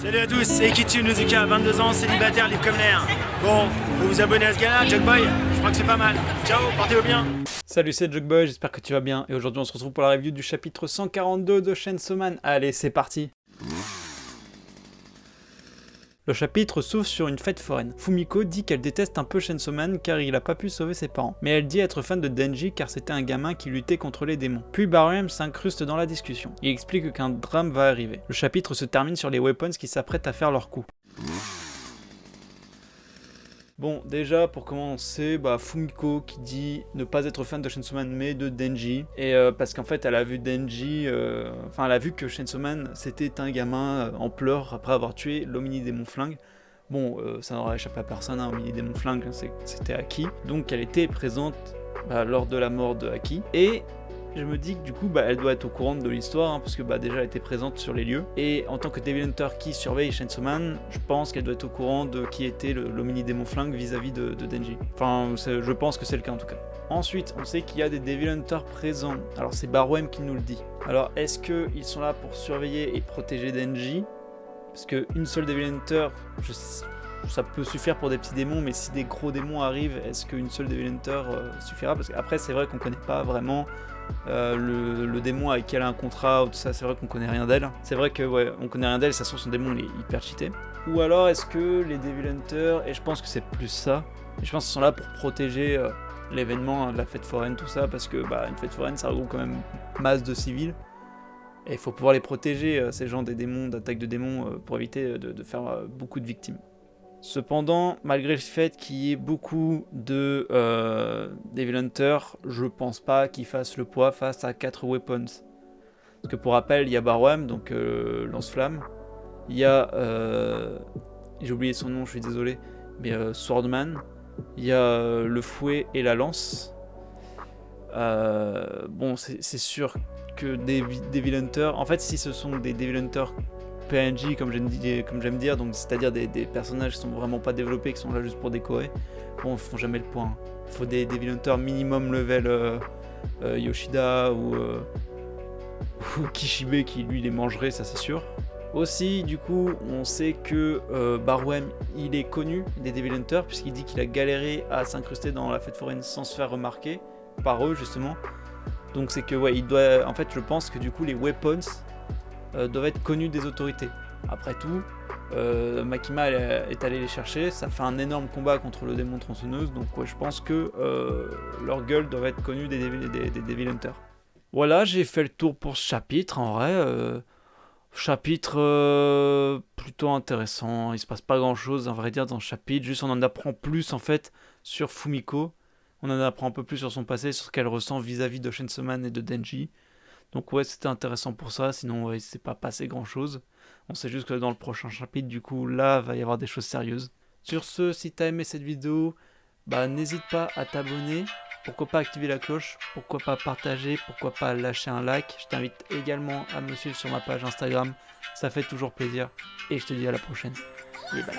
Salut à tous, c'est Ikitu Nozuka, 22 ans, célibataire, libre comme l'air. Bon, vous vous abonnez à ce gars-là, Jugboy? Je crois que c'est pas mal. Ciao, portez-vous bien. Salut, c'est Jugboy, j'espère que tu vas bien. Et aujourd'hui, on se retrouve pour la review du chapitre 142 de Chainsaw Man. Allez, c'est parti. Le chapitre s'ouvre sur une fête foraine. Fumiko dit qu'elle déteste un peu Chainsaw Man car il a pas pu sauver ses parents. Mais elle dit être fan de Denji car c'était un gamin qui luttait contre les démons. Puis Barham s'incruste dans la discussion. Il explique qu'un drame va arriver. Le chapitre se termine sur les Weapons qui s'apprêtent à faire leur coup. Bon, déjà pour commencer, Fumiko qui dit ne pas être fan de Chainsaw Man mais de Denji. Et parce qu'en fait elle a vu Denji, elle a vu que Chainsaw Man c'était un gamin en pleurs après avoir tué l'Omini Démon Flingue. Bon, ça n'aura échappé à personne, Omini Démon Flingue, c'était Aki. Donc elle était présente lors de la mort de Aki. Et je me dis que du coup elle doit être au courant de l'histoire parce que déjà elle était présente sur les lieux, et en tant que Devil Hunter qui surveille Chainsaw Man, je pense qu'elle doit être au courant de qui était l'Omini Démon Flingue vis-à-vis de Denji. Enfin je pense que c'est le cas en tout cas. Ensuite on sait qu'il y a des Devil Hunters présents, alors c'est Barham qui nous le dit. Alors est-ce qu'ils sont là pour surveiller et protéger Denji? Parce qu'une seule Devil Hunter, ça peut suffire pour des petits démons, mais si des gros démons arrivent, est-ce qu'une seule Devil Hunter suffira? Parce qu'après c'est vrai qu'on connaît pas vraiment le démon avec qui elle a un contrat, ou tout ça, c'est vrai qu'on connaît rien d'elle. C'est vrai que on connaît rien d'elle, ça se trouve son démon il est hyper cheaté. Ou alors est-ce que les Devil Hunters, et je pense que c'est plus ça, et je pense qu'ils sont là pour protéger l'événement de la fête foraine, tout ça, parce que une fête foraine ça regroupe quand même masse de civils. Et il faut pouvoir les protéger, ces gens des démons, d'attaques de démons, pour éviter de faire beaucoup de victimes. Cependant, malgré le fait qu'il y ait beaucoup de Devil Hunter, je pense pas qu'ils fassent le poids face à 4 Weapons. Parce que pour rappel, il y a Barham, donc lance-flamme. Il y a... j'ai oublié son nom, je suis désolé. Mais Swordman. Il y a le fouet et la lance. Bon, c'est sûr que des Devil Hunter... En fait, si ce sont des Devil Hunter PNJ, comme j'aime dire, donc c'est-à-dire des personnages qui sont vraiment pas développés, qui sont là juste pour décorer, bon, ils font jamais le point. Il faut des Devil Hunter minimum level Yoshida ou Kishibe qui lui les mangerait, ça c'est sûr. Aussi, du coup, on sait que Barham, il est connu des Devil Hunter puisqu'il dit qu'il a galéré à s'incruster dans la fête foraine sans se faire remarquer par eux justement. Donc c'est que il doit, en fait, je pense que du coup les Weapons doivent être connus des autorités. Après tout, Makima est allé les chercher, ça fait un énorme combat contre le démon tronçonneuse, donc je pense que leur gueule doit être connue des Devil Hunters. Voilà, j'ai fait le tour pour ce chapitre, en vrai. Chapitre plutôt intéressant, il se passe pas grand chose, à vrai dire, dans ce chapitre, juste on en apprend plus en fait sur Fumiko, on en apprend un peu plus sur son passé, sur ce qu'elle ressent vis-à-vis de Chainsaw Man et de Denji. Donc c'était intéressant pour ça, sinon il s'est pas passé grand chose. On sait juste que dans le prochain chapitre, du coup, là, va y avoir des choses sérieuses. Sur ce, si t'as aimé cette vidéo, n'hésite pas à t'abonner, pourquoi pas activer la cloche, pourquoi pas partager, pourquoi pas lâcher un like. Je t'invite également à me suivre sur ma page Instagram, ça fait toujours plaisir. Et je te dis à la prochaine. Et bye.